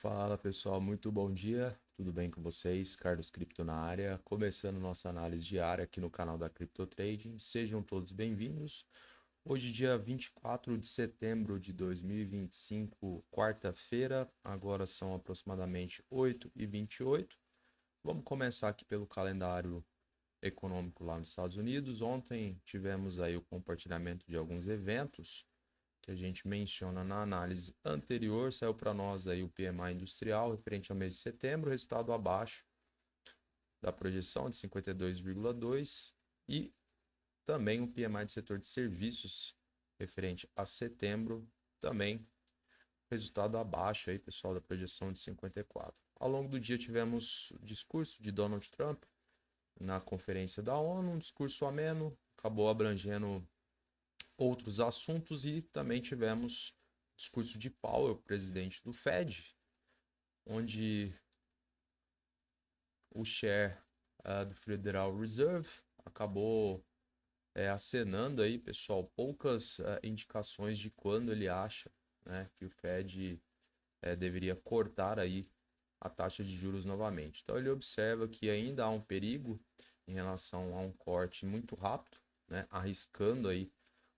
Fala pessoal, muito bom dia, tudo bem com vocês? Carlos Cripto na área, começando nossa análise diária aqui no canal da Crypto Trading. Sejam todos bem-vindos. Hoje, dia 24 de setembro de 2025, quarta-feira, agora são aproximadamente 8h28. Vamos começar aqui pelo calendário econômico lá nos Estados Unidos. Ontem tivemos aí o compartilhamento de alguns eventos que a gente menciona na análise anterior. Saiu para nós aí o PMI industrial referente ao mês de setembro, resultado abaixo da projeção de 52,2 e também o PMI do setor de serviços referente a setembro, também resultado abaixo aí, pessoal, da projeção de 54. Ao longo do dia tivemos o discurso de Donald Trump na conferência da ONU, um discurso ameno, acabou abrangendo outros assuntos e também tivemos discurso de Powell, presidente do Fed, onde o chair do Federal Reserve acabou acenando aí, pessoal, poucas indicações de quando ele acha, né, que o Fed deveria cortar aí a taxa de juros novamente. Então ele observa que ainda há um perigo em relação a um corte muito rápido, né, arriscando aí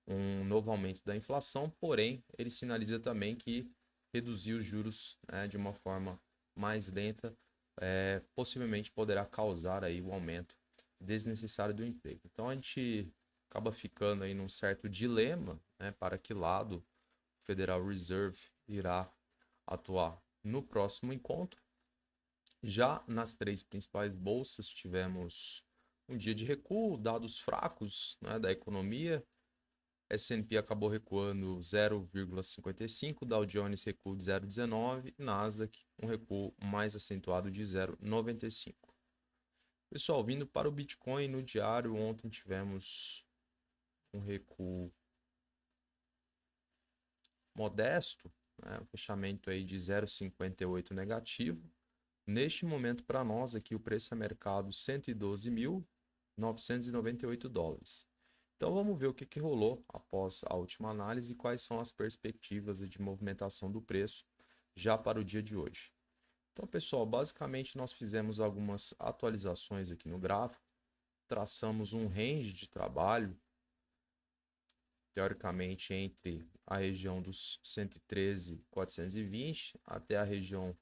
um novo aumento da inflação, porém ele sinaliza também que reduzir os juros, né, de uma forma mais lenta possivelmente poderá causar aí o aumento desnecessário do emprego. Então a gente acaba ficando aí num certo dilema, né, para que lado o Federal Reserve irá atuar no próximo encontro. Já nas três principais bolsas tivemos um dia de recuo, dados fracos, né, da economia. S&P acabou recuando 0,55, Dow Jones recuo de 0,19 e Nasdaq um recuo mais acentuado de 0,95. Pessoal, vindo para o Bitcoin no diário, ontem tivemos um recuo modesto, né, um fechamento aí de 0,58 negativo. Neste momento, para nós aqui, o preço a mercado 112.998 dólares. Então vamos ver o que rolou após a última análise e quais são as perspectivas de movimentação do preço já para o dia de hoje. Então, pessoal, basicamente nós fizemos algumas atualizações aqui no gráfico, traçamos um range de trabalho, teoricamente entre a região dos 113.420 até a região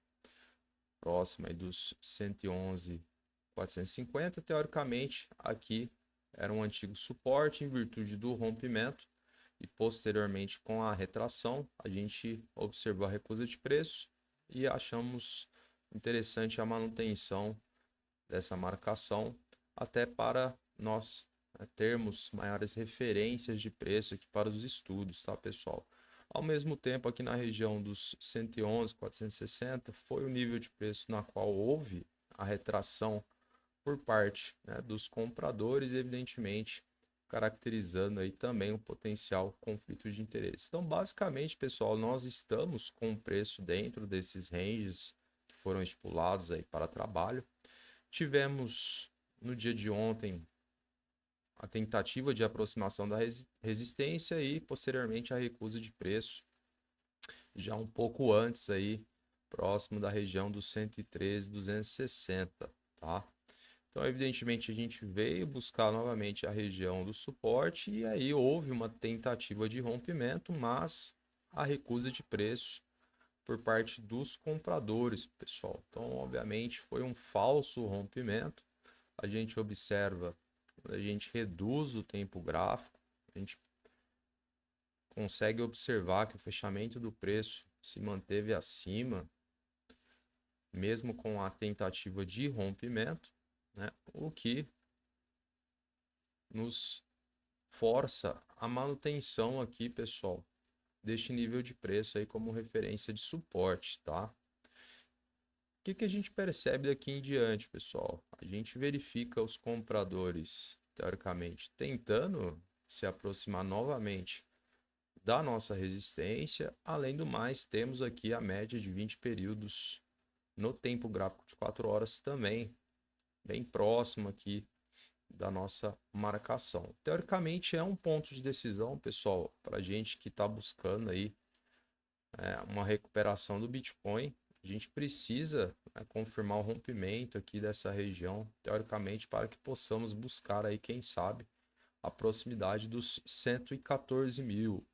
próxima dos 111.450. Teoricamente, aqui era um antigo suporte em virtude do rompimento e posteriormente com a retração a gente observou a recusa de preço e achamos interessante a manutenção dessa marcação até para nós, né, termos maiores referências de preço aqui para os estudos, tá, pessoal? Ao mesmo tempo, aqui na região dos 111.460 foi o nível de preço na qual houve a retração por parte, né, dos compradores, evidentemente caracterizando aí também um potencial conflito de interesse. Então, basicamente, pessoal, nós estamos com o preço dentro desses ranges que foram estipulados aí para trabalho. Tivemos no dia de ontem a tentativa de aproximação da resistência e posteriormente a recusa de preço, já um pouco antes aí, próximo da região dos 113.260, tá? Então, evidentemente, a gente veio buscar novamente a região do suporte e aí houve uma tentativa de rompimento, mas a recusa de preço por parte dos compradores, pessoal. Então, obviamente, foi um falso rompimento. A gente observa, a gente reduz o tempo gráfico, a gente consegue observar que o fechamento do preço se manteve acima, mesmo com a tentativa de rompimento, né? O que nos força a manutenção aqui, pessoal, deste nível de preço aí como referência de suporte, tá? O que a gente percebe daqui em diante, pessoal? A gente verifica os compradores, teoricamente, tentando se aproximar novamente da nossa resistência. Além do mais, temos aqui a média de 20 períodos no tempo gráfico de 4 horas também, bem próximo aqui da nossa marcação. Teoricamente é um ponto de decisão, pessoal, para a gente que está buscando aí uma recuperação do Bitcoin. a gente precisa, né, confirmar o rompimento aqui dessa região, teoricamente, para que possamos buscar aí, quem sabe, a proximidade dos 114 mil.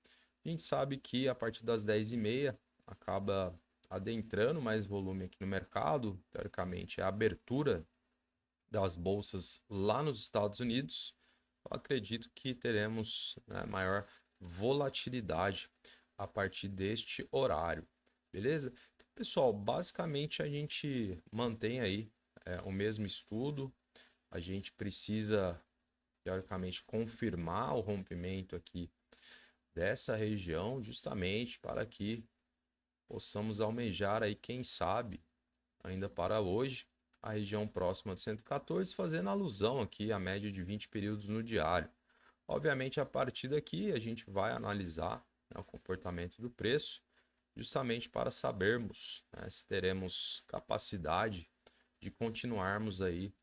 A gente sabe que a partir das 10h30 acaba adentrando mais volume aqui no mercado, teoricamente, é a abertura das bolsas lá nos Estados Unidos. Eu acredito que teremos, né, maior volatilidade a partir deste horário, beleza? Então, pessoal, basicamente a gente mantém aí o mesmo estudo, a gente precisa, teoricamente, confirmar o rompimento aqui dessa região, justamente para que possamos almejar aí, quem sabe, ainda para hoje, a região próxima de 114, fazendo alusão aqui à média de 20 períodos no diário. Obviamente, a partir daqui, a gente vai analisar, né, o comportamento do preço, justamente para sabermos, né, se teremos capacidade de continuarmos aí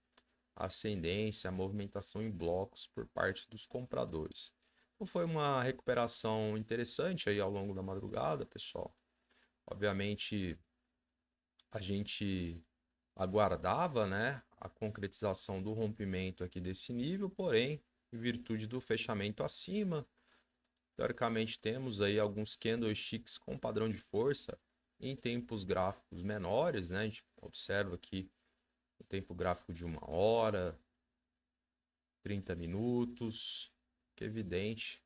a ascendência, a movimentação em blocos por parte dos compradores. Então, foi uma recuperação interessante aí ao longo da madrugada, pessoal. Obviamente, a gente aguardava, né, a concretização do rompimento aqui desse nível, porém, em virtude do fechamento acima, teoricamente temos aí alguns candlesticks com padrão de força em tempos gráficos menores, né? A gente observa aqui o tempo gráfico de 1 hora, 30 minutos, que é evidente,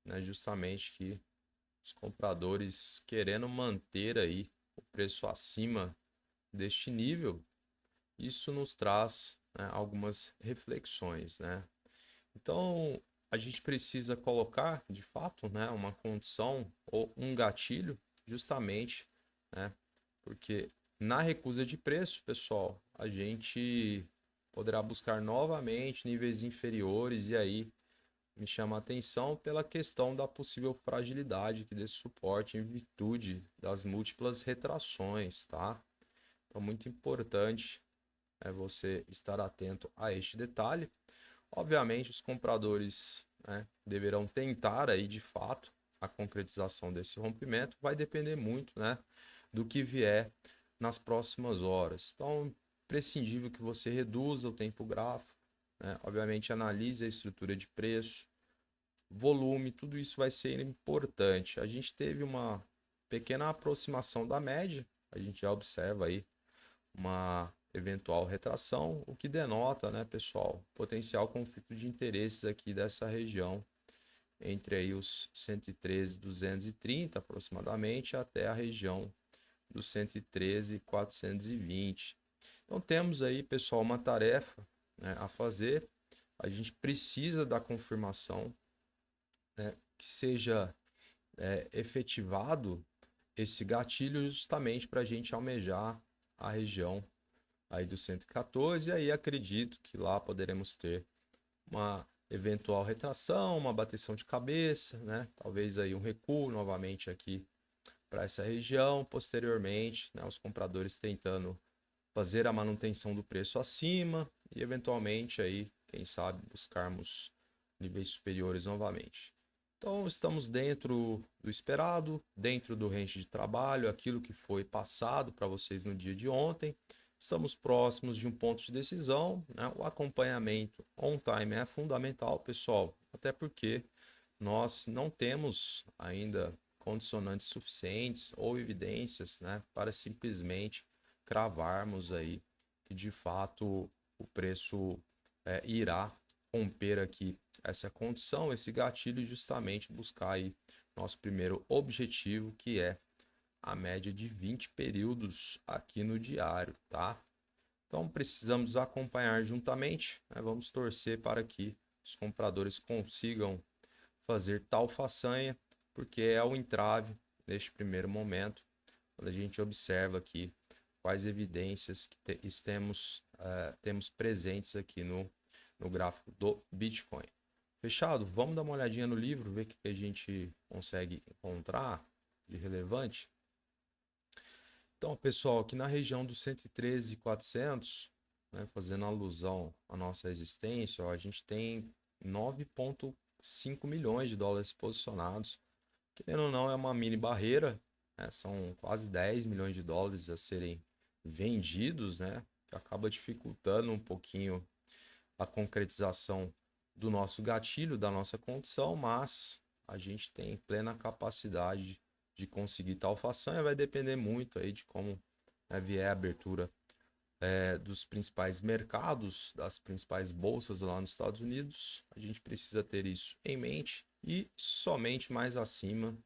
né, justamente que os compradores querendo manter aí o preço acima deste nível, isso nos traz, né, algumas reflexões, né? Então, a gente precisa colocar, de fato, né, uma condição ou um gatilho, justamente, né, porque na recusa de preço, pessoal, a gente poderá buscar novamente níveis inferiores e aí me chama a atenção pela questão da possível fragilidade aqui desse suporte em virtude das múltiplas retrações, tá? Então, muito importante é você estar atento a este detalhe. Obviamente, os compradores, né, deverão tentar aí de fato a concretização desse rompimento. Vai depender muito, né, do que vier nas próximas horas. Então, prescindível que você reduza o tempo gráfico, né, obviamente analise a estrutura de preço, volume, tudo isso vai ser importante. A gente teve uma pequena aproximação da média, a gente já observa aí uma eventual retração, o que denota, né, pessoal, potencial conflito de interesses aqui dessa região entre aí os 113.230 aproximadamente até a região dos 113.420. Então temos aí, pessoal, uma tarefa, né, a fazer. A gente precisa da confirmação, né, que seja efetivado esse gatilho justamente para a gente almejar a região aí do 114, e aí acredito que lá poderemos ter uma eventual retração, uma bateção de cabeça, né? Talvez aí um recuo novamente aqui para essa região, posteriormente, né, os compradores tentando fazer a manutenção do preço acima e eventualmente aí, quem sabe, buscarmos níveis superiores novamente. Então, estamos dentro do esperado, dentro do range de trabalho, aquilo que foi passado para vocês no dia de ontem. Estamos próximos de um ponto de decisão, né? O acompanhamento on time é fundamental, pessoal, até porque nós não temos ainda condicionantes suficientes ou evidências, né, para simplesmente cravarmos aí que de fato o preço irá romper aqui essa condição, esse gatilho, justamente buscar aí nosso primeiro objetivo, que é a média de 20 períodos aqui no diário, tá? Então precisamos acompanhar juntamente, né? Vamos torcer para que os compradores consigam fazer tal façanha, porque é o entrave neste primeiro momento, quando a gente observa aqui quais evidências que temos presentes aqui no gráfico do Bitcoin. Fechado? Vamos dar uma olhadinha no livro, ver o que a gente consegue encontrar de relevante. Então, pessoal, aqui na região dos 113.400, né, fazendo alusão à nossa existência, ó, a gente tem 9,5 milhões de dólares posicionados. Querendo ou não, é uma mini barreira, né? São quase 10 milhões de dólares a serem vendidos, né? Que acaba dificultando um pouquinho a concretização do nosso gatilho, da nossa condição, mas a gente tem plena capacidade de conseguir tal façanha. Vai depender muito aí de como, né, vier a abertura dos principais mercados, das principais bolsas lá nos Estados Unidos. A gente precisa ter isso em mente e somente mais acima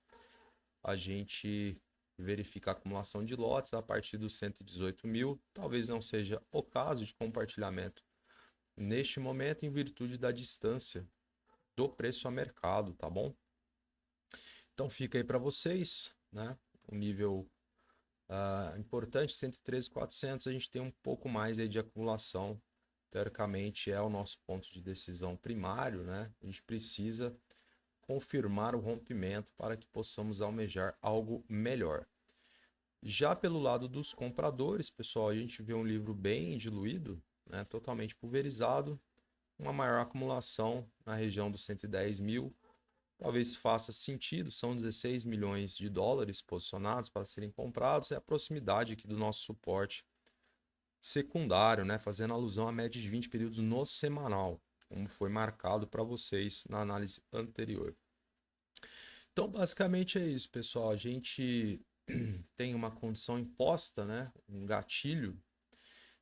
a gente verifica a acumulação de lotes a partir dos 118 mil. Talvez não seja o caso de compartilhamento neste momento, em virtude da distância do preço a mercado, tá bom? Então fica aí para vocês, né? O nível importante, 113.400, a gente tem um pouco mais aí de acumulação. Teoricamente é o nosso ponto de decisão primário, né? A gente precisa confirmar o rompimento para que possamos almejar algo melhor. Já pelo lado dos compradores, pessoal, a gente vê um livro bem diluído, né? Totalmente pulverizado, uma maior acumulação na região dos 110 mil. Talvez faça sentido, são 16 milhões de dólares posicionados para serem comprados, é a proximidade aqui do nosso suporte secundário, né? Fazendo alusão à média de 20 períodos no semanal, como foi marcado para vocês na análise anterior. Então, basicamente é isso, pessoal. A gente tem uma condição imposta, né? Um gatilho.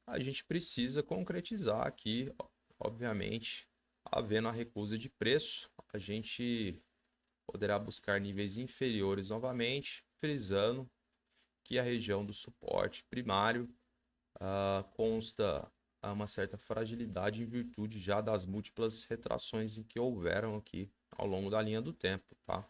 A gente precisa concretizar aqui, obviamente, havendo a recusa de preço, a gente poderá buscar níveis inferiores novamente, frisando que a região do suporte primário consta a uma certa fragilidade em virtude já das múltiplas retrações em que houveram aqui ao longo da linha do tempo, tá?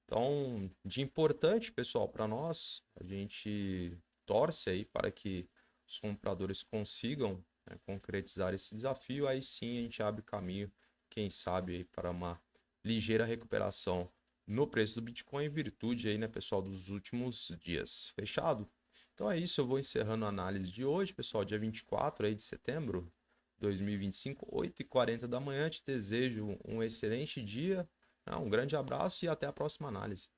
Então, de importante, pessoal, para nós, a gente torce aí para que os compradores consigam, né, concretizar esse desafio. Aí sim a gente abre caminho, quem sabe, aí, para uma ligeira recuperação no preço do Bitcoin em virtude aí, né, pessoal, dos últimos dias. Fechado? Então é isso, eu vou encerrando a análise de hoje, pessoal, dia 24 aí de setembro de 2025, 8h40 da manhã. Te desejo um excelente dia, um grande abraço e até a próxima análise.